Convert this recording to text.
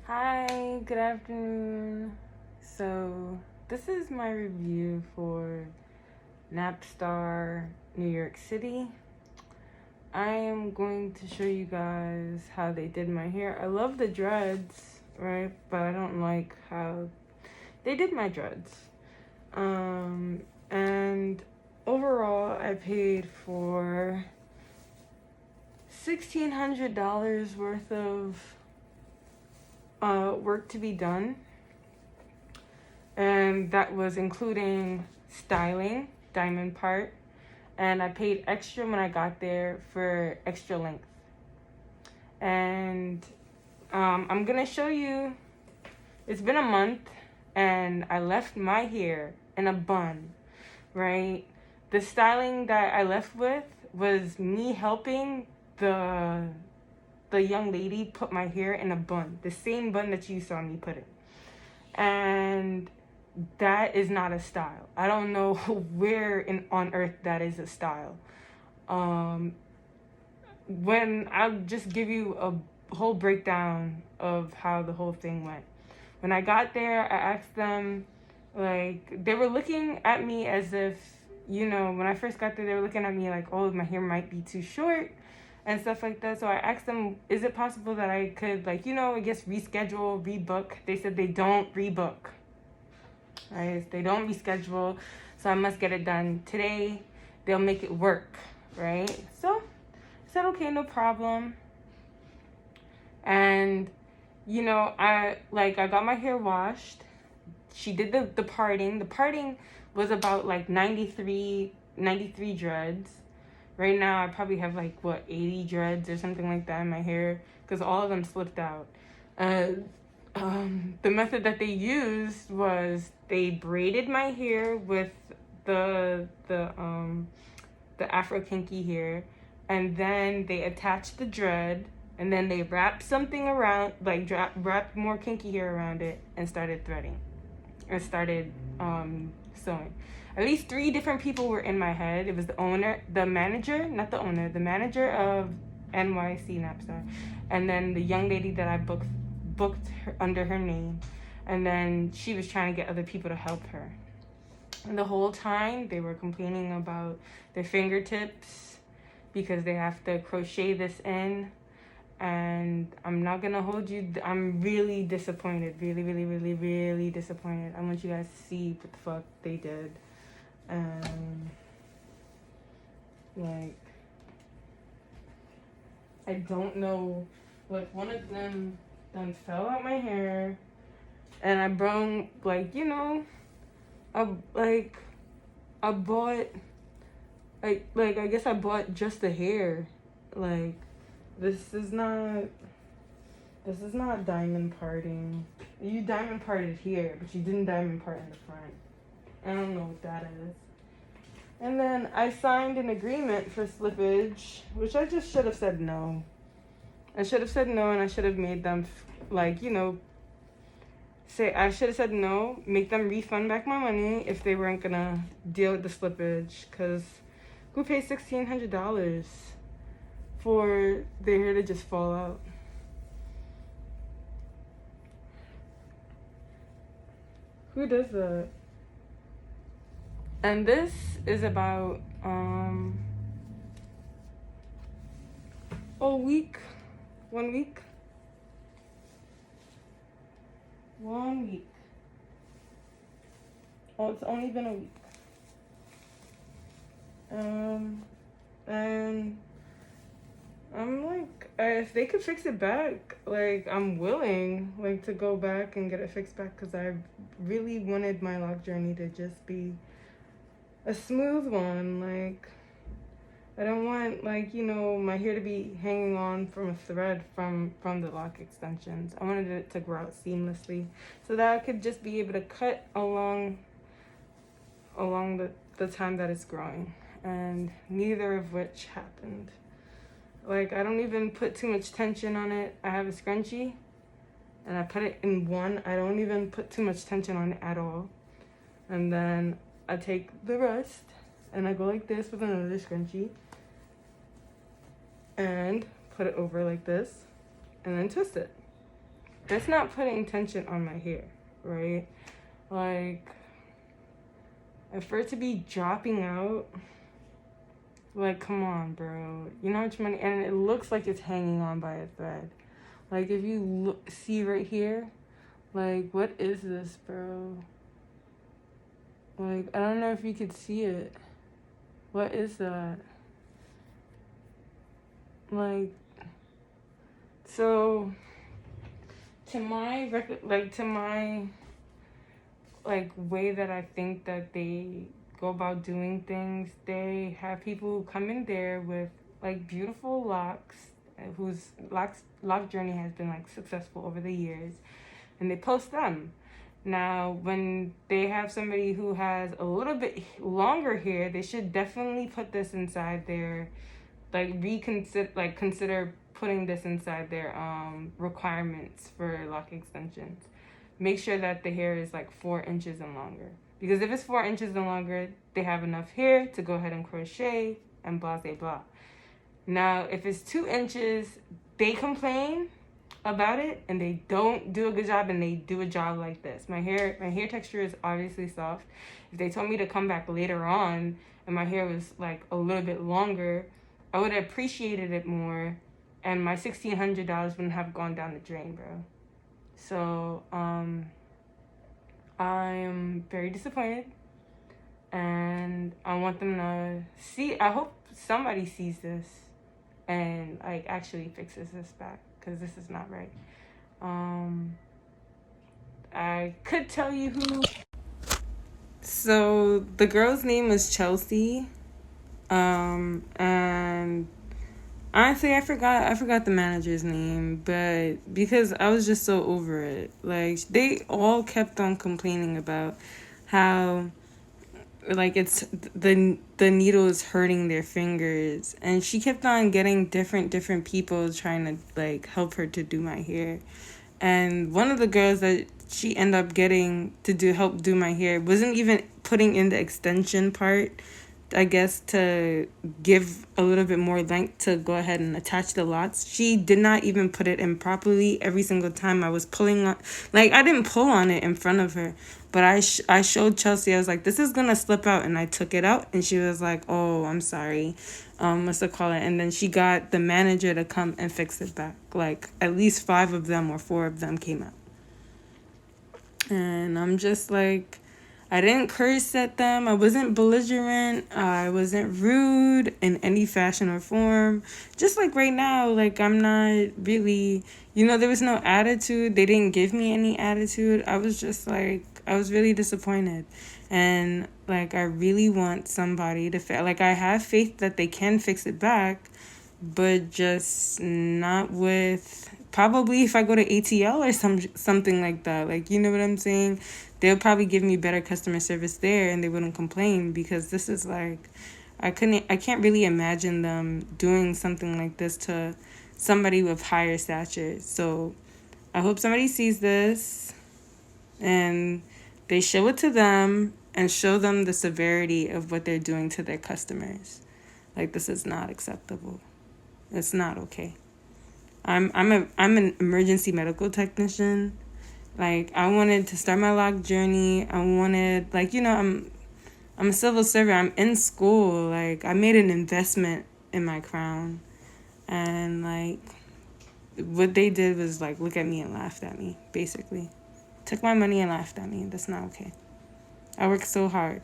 Hi, good afternoon. So, this is my review for Nappstar, New York City. I am going to show you guys how they did my hair. I love the dreads, right? But I don't like how they did my dreads. And overall, I paid for $1,600 worth of work to be done, and that was including styling, diamond part, and I paid extra when I got there for extra length. And I'm gonna show you. It's been a month, and I left my hair in a bun, right? The styling that I left with was me helping the young lady put my hair in a bun, the same bun that you saw me put it. And that is not a style. I don't know where on earth that is a style. When I'll just give you a whole breakdown of how the whole thing went. When I got there, I asked them, like, they were looking at me as if, when I first got there, they were looking at me like, oh, my hair might be too short and stuff like that. So I asked them, is it possible that I could, I guess reschedule, rebook? They said they don't rebook. Right? They don't reschedule, so I must get it done today. They'll make it work, right? So I said, okay, no problem. And I got my hair washed. She did the parting. The parting was about 93 dreads. Right now I probably have 80 dreads or something like that in my hair, because all of them slipped out. The method that they used was they braided my hair with the Afro kinky hair, and then they attached the dread, and then they wrapped something around, wrapped more kinky hair around it, and started threading, or started sewing. At least 3 different people were in my head. It was the manager, not the owner, the manager of NYC Nappstar, and then the young lady that I booked her under her name, and then she was trying to get other people to help her. And the whole time they were complaining about their fingertips because they have to crochet this in. And I'm not gonna hold you, I'm really disappointed, really disappointed. I want you guys to see what the fuck they did. I don't know, one of them done fell out my hair, and I brought I bought I guess I bought just the hair. This is not diamond parting. You diamond parted here, but you didn't diamond part in the front. I don't know what that is. And then I signed an agreement for slippage, which I just should have said no. I should have said no, and I should have made them say, I should have said no, make them refund back my money if they weren't gonna deal with the slippage, because who pays $1,600 for their hair to just fall out? Who does that? And this is about a week, 1 week. 1 week. Oh, it's only been a week. And I'm if they could fix it back, I'm willing, to go back and get it fixed back, because I really wanted my lock journey to just be a smooth one. I don't want, my hair to be hanging on from a thread from the lock extensions. I wanted it to grow out seamlessly, so that I could just be able to cut along the time that it's growing. And neither of which happened. I don't even put too much tension on it. I have a scrunchie, and I put it in one. I don't even put too much tension on it at all. And then I take the rest, and I go like this with another scrunchie, and put it over like this, and then twist it. that's not putting tension on my hair, right? Like, and for it to be dropping out, like, come on, bro. You know how much money? And it looks like it's hanging on by a thread. Like, if you see right here, like, what is this, bro? Like, I don't know if you could see it. What is that? Like, so to my way that I think that they go about doing things, they have people who come in there with like beautiful locks, whose lock journey has been like successful over the years, and they post them. Now, when they have somebody who has a little bit longer hair, they should definitely put this inside their, consider putting this inside their requirements for lock extensions. Make sure that the hair is like 4 inches and longer. Because if it's 4 inches and longer, they have enough hair to go ahead and crochet and blah, blah, blah. Now, if it's 2 inches, they complain about it and they don't do a good job, and they do a job like this. My hair texture is obviously soft. If they told me to come back later on and my hair was like a little bit longer, I would have appreciated it more, and my $1,600 wouldn't have gone down the drain, bro. So I'm very disappointed, and I want them to see. I hope somebody sees this and like actually fixes this back, because this is not right. I could tell you who. So the girl's name was Chelsea, and honestly, I forgot the manager's name, but because I was just so over it. Like, they all kept on complaining about how like it's the needle is hurting their fingers, and she kept on getting different people trying to like help her to do my hair. And one of the girls that she ended up getting to help do my hair wasn't even putting in the extension part, I guess, to give a little bit more length to go ahead and attach the lots. She did not even put it in properly. Every single time I was pulling on, like, I didn't pull on it in front of her, but I showed Chelsea. I was like, this is gonna slip out, and I took it out, and she was like, oh, I'm sorry, what's the call it? And then she got the manager to come and fix it back. Like, at least 5 of them or 4 of them came out, and I'm just like, I didn't curse at them. I wasn't belligerent. I wasn't rude in any fashion or form. Just like right now, like, I'm not really, there was no attitude. They didn't give me any attitude. I was just like, I was really disappointed. And like, I really want somebody to, like, I have faith that they can fix it back, but just not with, probably if I go to ATL or something like that. Like, you know what I'm saying? They'll probably give me better customer service there, and they wouldn't complain, because this is like, I can't really imagine them doing something like this to somebody with higher stature. So I hope somebody sees this and they show it to them and show them the severity of what they're doing to their customers. Like, this is not acceptable. It's not okay. I'm an emergency medical technician. Like, I wanted to start my lock journey. I wanted, like, I'm a civil servant. I'm in school. Like, I made an investment in my crown. And, like, what they did was, like, look at me and laughed at me, basically. Took my money and laughed at me. That's not okay. I worked so hard.